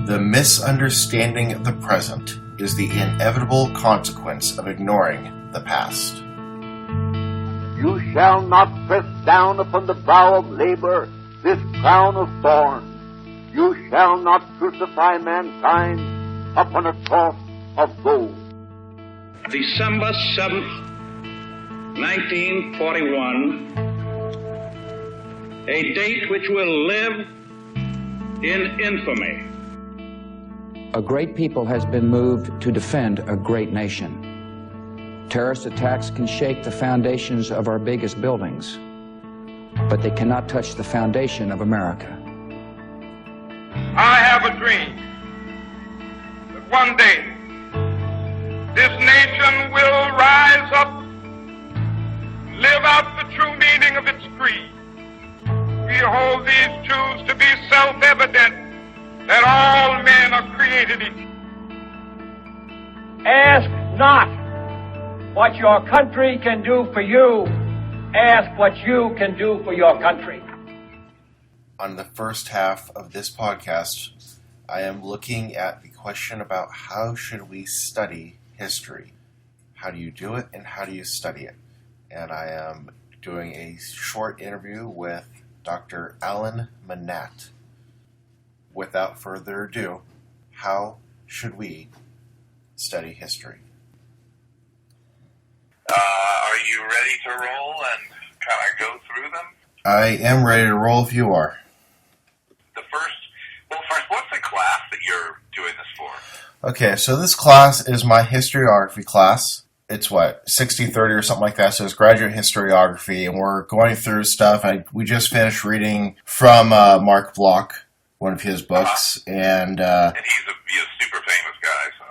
The misunderstanding of the present is the inevitable consequence of ignoring the past. You shall not press down upon the brow of labor this crown of thorns. You shall not crucify mankind upon a cross of gold. December 7th, 1941, a date which will live in infamy. A great people has been moved to defend a great nation. Terrorist attacks can shake the foundations of our biggest buildings, but they cannot touch the foundation of America. I have a dream that one day this nation will rise up, live out the true meaning of its creed. We hold these truths to be self-evident, that all men are created equal. Ask not what your country can do for you. Ask what you can do for your country. On the first half of this podcast, I am looking at the question about how should we study history? How do you do it and how do you study it? And I am doing a short interview with Dr. Alan Manatt. Without further ado, how should we study history? Are you ready to roll and kind of go through them? I am ready to roll if you are. First, what's the class that you're doing this for? Okay, so this class is my historiography class. It's 60-30 or something like that, so it's graduate historiography, and we're going through stuff. We just finished reading from Mark Bloch, one of his books, and he's a super famous guy, so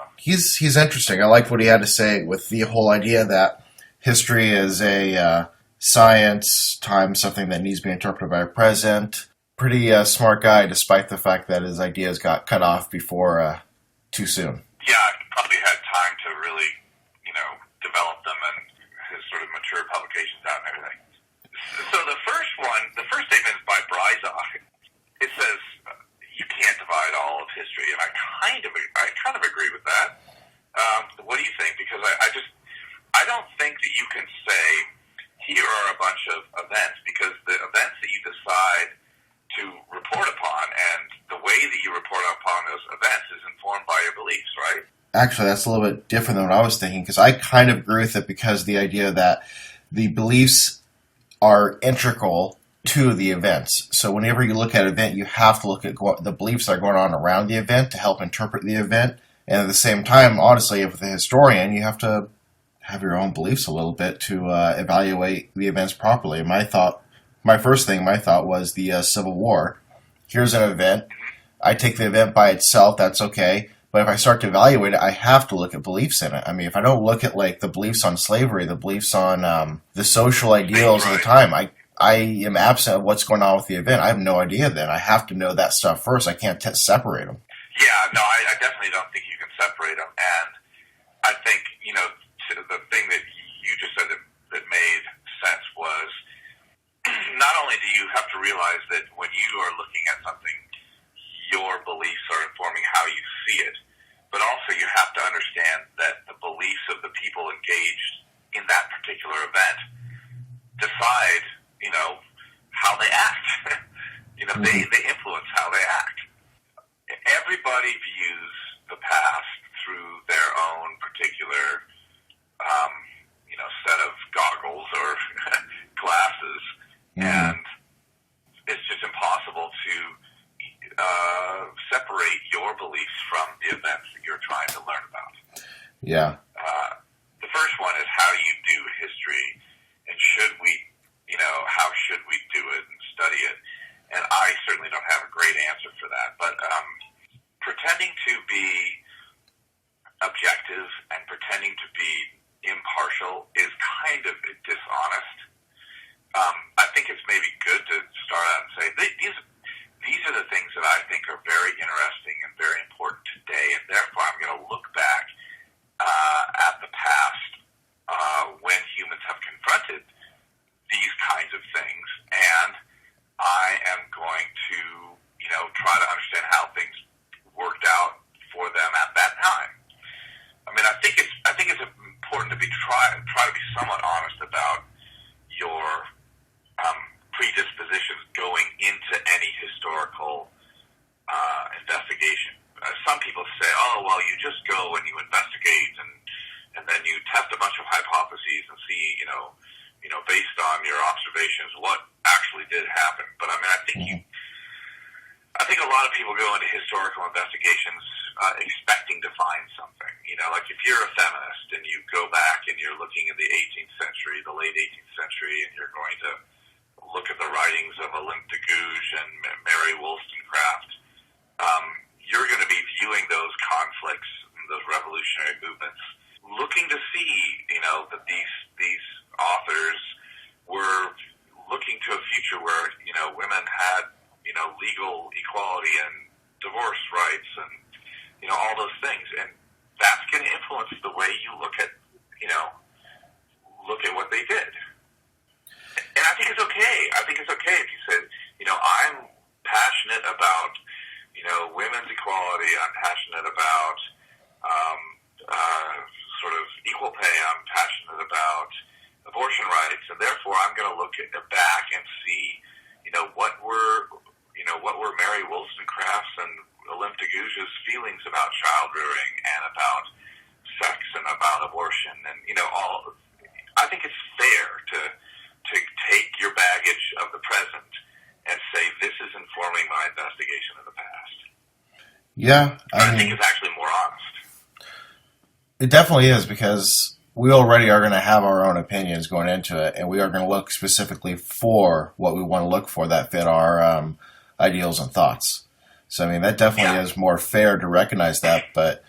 he's interesting. I like what he had to say with the whole idea that history is a science times something that needs to be interpreted by a present. Pretty smart guy, despite the fact that his ideas got cut off before too soon. Yeah, probably had time to really, develop them and his sort of mature publications out and everything. So the first statement is by Bryzock. It says you can't divide all of history, and I kind of agree with that. What do you think? Because I don't think that you can say here are a bunch of events, because the events that you decide to report upon and the way that you report upon those events is informed by your beliefs, right? Actually, that's a little bit different than what I was thinking, because I kind of agree with it, because the idea that the beliefs are integral to the events. So whenever you look at an event, you have to look at the beliefs that are going on around the event to help interpret the event. And at the same time, honestly, with a historian, you have to have your own beliefs a little bit to evaluate the events properly. My thought was the Civil War. Here's an event. I take the event by itself, that's okay. But if I start to evaluate it, I have to look at beliefs in it. I mean, if I don't look at the beliefs on slavery, the beliefs on the social ideals of the time, I am absent of what's going on with the event. I have no idea then. I have to know that stuff first. I can't separate them. Yeah, no, I definitely don't think you can separate them. And I think, the thing that you just said that made sense was not only do you have to realize that when you are looking at something, your beliefs are informing how you see it, but also you have to understand that the beliefs of the people engaged in that particular event decide, how they act. They influence how they act. Everybody views the past through their own particular, set of goggles or glasses, and it's just impossible to separate your beliefs from the events that you're trying to learn about. Yeah. The first one is, how do you do history, and should we, how should we do it and study it? And I certainly don't have a great answer for that, but pretending to be objective and pretending to be impartial is kind of dishonest. I think it's maybe good to start out and say, these are the things that I think are very interesting and very important today, and therefore I'm going to look back at the past when humans have confronted these kinds of things, and I am going to, try to understand how things worked lot of people go into historical investigations expecting to find something. Like if you're a feminist and you go back and you're looking at the 18th century, the late 18th century, and you're going to look at the writings of Olympe de Gouges and Mary Wollstonecraft, you're going to be viewing those conflicts, those revolutionary movements, looking to see, that these authors were looking to a future where, women had, legal equality and divorce rights and, all those things. And that's going to influence the way you look at what they did. And I think it's okay. I think it's okay if you said, I'm passionate about, women's equality. I'm passionate about sort of equal pay. I'm passionate about abortion rights, and therefore I'm going to look back and see, what were Mary Wollstonecraft's and Olympe de Gouges' feelings about child rearing and about sex and about abortion, and all. I think it's fair to take your baggage of the present and say this is informing my investigation of the past. Yeah, I think it's actually more honest. It definitely is, because we already are going to have our own opinions going into it, and we are going to look specifically for what we want to look for that fit our ideals and thoughts. So, that definitely is more fair to recognize that, but,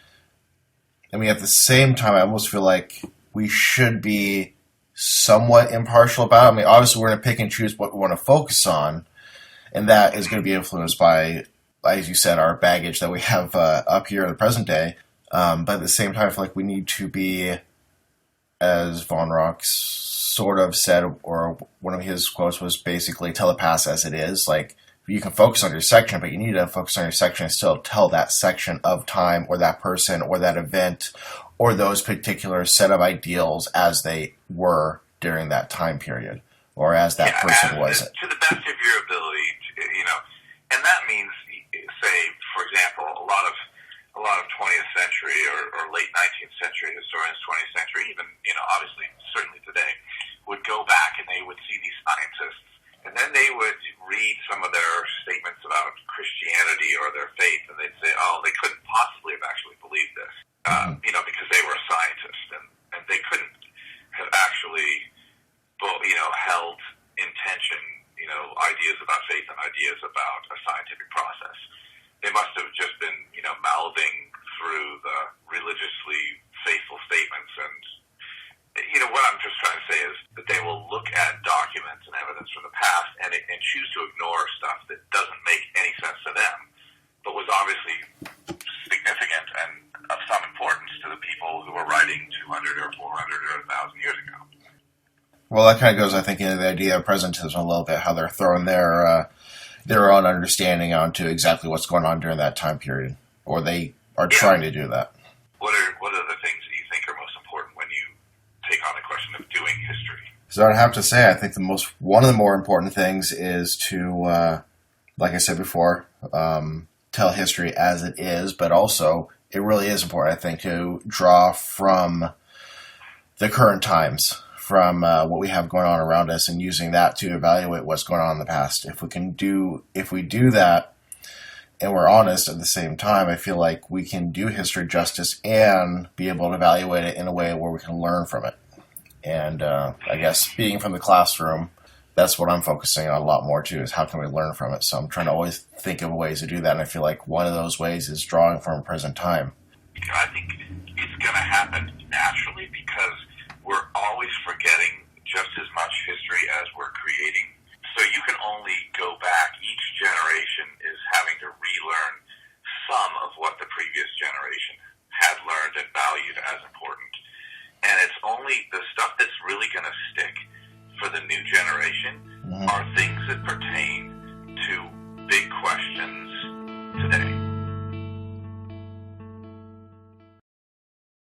at the same time, I almost feel like we should be somewhat impartial about it. Obviously, we're going to pick and choose what we want to focus on, and that is going to be influenced by, as you said, our baggage that we have up here in the present day. But at the same time, I feel like we need to be, as Von Rock sort of said, or one of his quotes was basically, tell the past as it is. Like, you can focus on your section, but you need to focus on your section and still tell that section of time or that person or that event or those particular set of ideals as they were during that time period or as that person was. To the best of your ability, and that means, say, for example, a lot of 20th century or late 19th century historians, 20th century, even, obviously, certainly today, would go back and they would see these scientists, and then they would read some of their statements about Christianity or their faith, and they'd say, oh, they couldn't possibly have actually believed this, because they were scientists, and they couldn't have actually, held in tension, ideas about faith and ideas about a scientific process. They must have just been, mouthing through the religiously faithful statements. And, what I'm just trying to say is that they will look at documents and evidence from the past and choose to ignore stuff that doesn't make any sense to them, but was obviously significant and of some importance to the people who were writing 200 or 400 or 1,000 years ago. Well, that kind of goes, I think, into the idea of presentism a little bit, how they're throwing their own understanding onto exactly what's going on during that time period, or they are trying to do that. What are the things that you think are most important when you take on the question of doing history? So I'd have to say, I think one of the more important things is to, like I said before, tell history as it is, but also it really is important, I think, to draw from the current times, from what we have going on around us, and using that to evaluate what's going on in the past. If we do that, and we're honest at the same time, I feel like we can do history justice and be able to evaluate it in a way where we can learn from it. And I guess being from the classroom, that's what I'm focusing on a lot more too, is how can we learn from it. So I'm trying to always think of ways to do that, and I feel like one of those ways is drawing from present time. I think it's going to happen naturally because we're always forgetting just as much history as we're creating. So you can only go back. Each generation is having to relearn